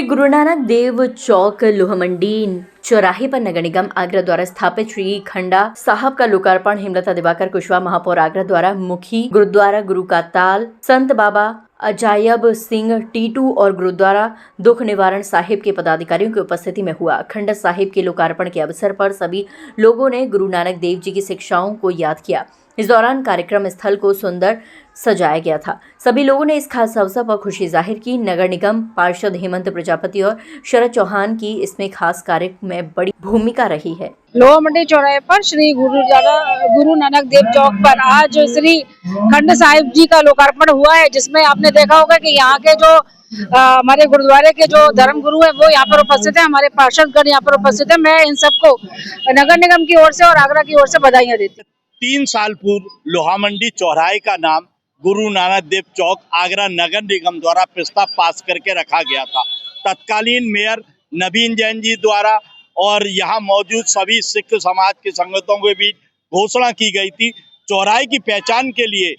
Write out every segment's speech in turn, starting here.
श्री गुरु नानक देव चौक लोहामंडी चौराहे पर नगर निगम आगरा द्वारा स्थापित श्री खंडा साहब का लोकार्पण हेमलता दिवाकर कुशवाहा महापौर आगरा द्वारा मुखी गुरुद्वारा गुरु का ताल संत बाबा अजायब सिंह टीटू और गुरुद्वारा दुख निवारण साहिब के पदाधिकारियों की उपस्थिति में हुआ। खंडा साहिब के लोकार्पण के अवसर पर सभी लोगों ने गुरु नानक देव जी की शिक्षाओं को याद किया। इस दौरान कार्यक्रम स्थल को सुंदर सजाया गया था। सभी लोगों ने इस खास अवसर पर खुशी जाहिर की। नगर निगम पार्षद हेमंत प्रजापति और शरद चौहान की इसमें खास कार्य में बड़ी भूमिका रही है। लोहामंडी चौराहे पर श्री गुरु नानक देव चौक पर आज श्री खंड साहिब जी का लोकार्पण हुआ है, जिसमें आपने देखा होगा कि यहाँ के जो हमारे गुरुद्वारे के जो धर्म गुरु है वो यहाँ पर उपस्थित है, हमारे पार्षदगण यहाँ पर उपस्थित है। मैं इन सबको नगर निगम की ओर से और आगरा की ओर से बधाइयाँ देती हूँ। 3 साल पूर्व लोहामंडी चौराहे का नाम गुरु नानक देव चौक आगरा नगर निगम द्वारा प्रस्ताव पास करके रखा गया था। तत्कालीन मेयर नवीन जैन जी द्वारा और यहाँ मौजूद सभी सिख समाज के संगठनों के बीच घोषणा की गई थी, चौराहे की पहचान के लिए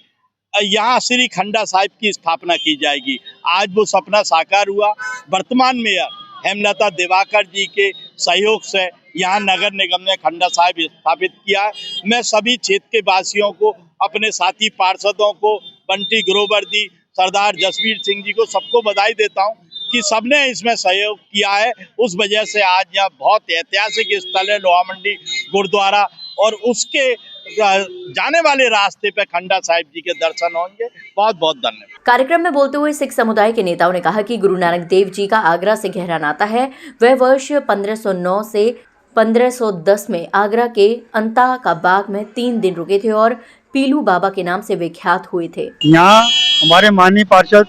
यहाँ श्री खंडा साहिब की स्थापना की जाएगी। आज वो सपना साकार हुआ। वर्तमान मेयर हेमलता दिवाकर जी के सहयोग से यहाँ नगर निगम ने खंडा साहिब स्थापित किया है। मैं सभी क्षेत्र के वासियों को, अपने साथी पार्षदों को, बंटी ग्रोवर्दी, सरदार जसवीर सिंह जी को, सबको बधाई देता हूँ कि सबने इसमें सहयोग किया है। उस वजह से आज यहाँ बहुत ऐतिहासिक स्थल है लोहामंडी गुरुद्वारा, और उसके जाने वाले रास्ते पे खंडा साहिब जी के दर्शन होंगे। बहुत बहुत धन्यवाद। कार्यक्रम में बोलते हुए सिख समुदाय के नेताओं ने कहा कि गुरु नानक देव जी का आगरा से गहरा नाता है। वह वर्ष 1509 से 1510 में आगरा के अंता का बाग में 3 दिन रुके थे और पीलू बाबा के नाम से विख्यात हुए थे। यहाँ हमारे माननीय पार्षद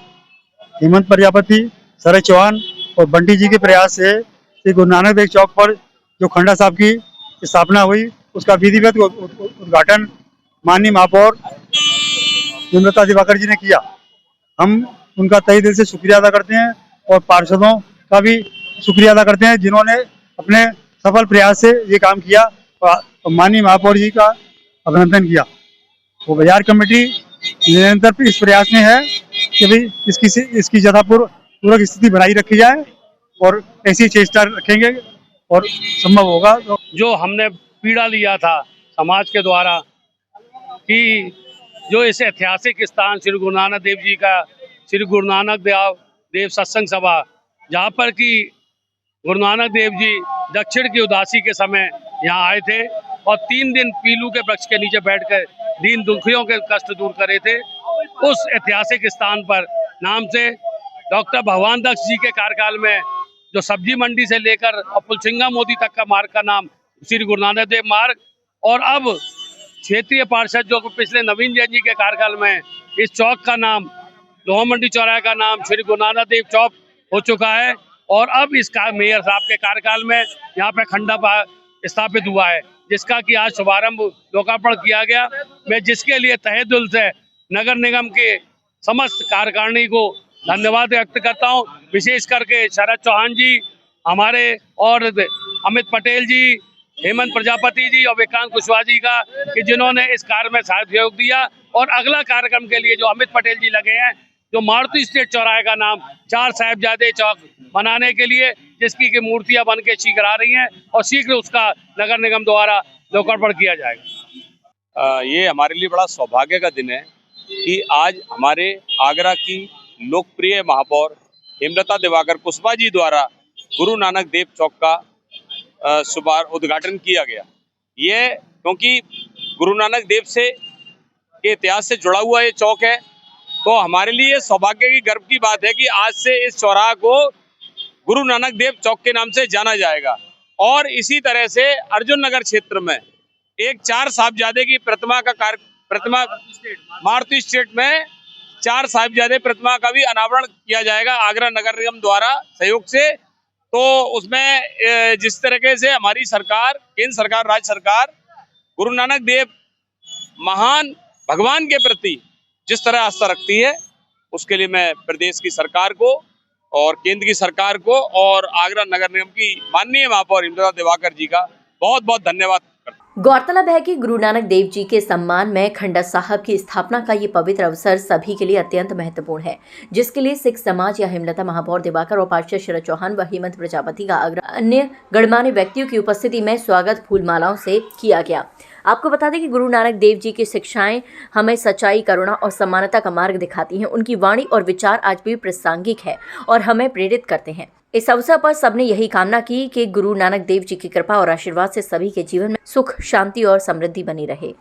हेमंत प्रजापति, शरद चौहान और बंटी जी के प्रयास से श्री गुरु नानक देव चौक पर जो खंडा साहब की स्थापना हुई, उसका विधिवत उद्घाटन माननीय महापौर हेमलता दिवाकर जी ने किया। हम उनका तहे दिल से शुक्रिया अदा करते हैं और पार्षदों का भी शुक्रिया अदा करते हैं, जिन्होंने अपने सफल प्रयास से ये काम किया और माननीय महापौर जी का अभिनंदन किया। वो बाजार कमेटी निरंतर इस प्रयास में है कि भाई इसकी यथापूर्वक स्थिति बनाई रखी जाए और ऐसी चेष्टा रखेंगे और संभव होगा। जो हमने पीड़ा लिया था समाज के द्वारा कि जो इस ऐतिहासिक स्थान श्री गुरु नानक देव जी का श्री गुरु नानक देव सत्संग सभा, जहाँ पर कि गुरु नानक देव जी दक्षिण की उदासी के समय यहाँ आए थे और 3 दिन पीलू के वृक्ष के नीचे बैठकर दीन दुखियों के कष्ट दूर करे थे। उस ऐतिहासिक स्थान पर नाम से डॉक्टर भगवान दक्ष जी के कार्यकाल में जो सब्जी मंडी से लेकर और पुलसिंगा मोदी तक का मार्ग का नाम श्री गुरु नानक देव मार्ग, और अब क्षेत्रीय पार्षद जो पिछले नवीन जैन जी के कार्यकाल में इस चौक का नाम लोहामंडी चौराहे का नाम श्री गुरु नानक देव चौक हो चुका है। और अब इसका मेयर साहब के कार्यकाल में यहाँ पे खंडा स्थापित हुआ है, जिसका कि आज शुभारंभ लोकार्पण किया गया। मैं जिसके लिए तहे दिल से नगर निगम के समस्त कार्यकारिणी को धन्यवाद व्यक्त करता हूँ, विशेष करके शरद चौहान जी हमारे और अमित पटेल जी, हेमंत प्रजापति जी और विक्रांत कुशवाहा जी का, कि जिन्होंने इस कार्य में सहयोग दिया। और अगला कार्यक्रम के लिए जो अमित पटेल जी लगे हैं, जो मारुति स्टेट चौराहे का नाम 4 साहिबजादे चौक बनाने के लिए, जिसकी की मूर्तियां बन के शीघ्र आ रही हैं और शीघ्र उसका नगर निगम द्वारा लोकार्पण किया जाएगा। ये हमारे लिए बड़ा सौभाग्य का दिन है कि आज हमारे आगरा की लोकप्रिय महापौर हेमलता दिवाकर कुशवाहा जी द्वारा गुरु नानक देव चौक का उद्घाटन किया गया। ये क्योंकि गुरु नानक देव से के इतिहास से जुड़ा हुआ ये चौक है, तो हमारे लिए सौभाग्य की, गर्व की बात है कि आज से इस चौराहा को गुरु नानक देव चौक के नाम से जाना जाएगा। और इसी तरह से अर्जुन नगर क्षेत्र में एक 4 साहिबजादे की प्रतिमा मारुति स्टेट में 4 साहिबजादे प्रतिमा का भी अनावरण किया जाएगा आगरा नगर निगम द्वारा सहयोग से। तो उसमें जिस तरीके से हमारी सरकार, केंद्र सरकार, राज्य सरकार गुरु नानक देव महान भगवान के प्रति जिस तरह आस्था रखती है, उसके लिए मैं प्रदेश की सरकार को और केंद्र की सरकार को और आगरा नगर निगम की माननीय महापौर हेमलता दिवाकर जी का बहुत बहुत धन्यवाद करता हूं। गौरतलब है कि गुरु नानक देव जी के सम्मान में खंडा साहब की स्थापना का ये पवित्र अवसर सभी के लिए अत्यंत महत्वपूर्ण है, जिसके लिए सिख समाज या हेमलता महापौर दिवाकर और पार्षद शरद चौहान व हेमंत प्रजापति का आग्रह अन्य गणमान्य व्यक्तियों की उपस्थिति में स्वागत फूल मालाओं से किया गया। आपको बता दें कि गुरु नानक देव जी की शिक्षाएं हमें सच्चाई, करुणा और समानता का मार्ग दिखाती हैं। उनकी वाणी और विचार आज भी प्रासंगिक है और हमें प्रेरित करते हैं। इस अवसर पर सबने यही कामना की कि गुरु नानक देव जी की कृपा और आशीर्वाद से सभी के जीवन में सुख, शांति और समृद्धि बनी रहे।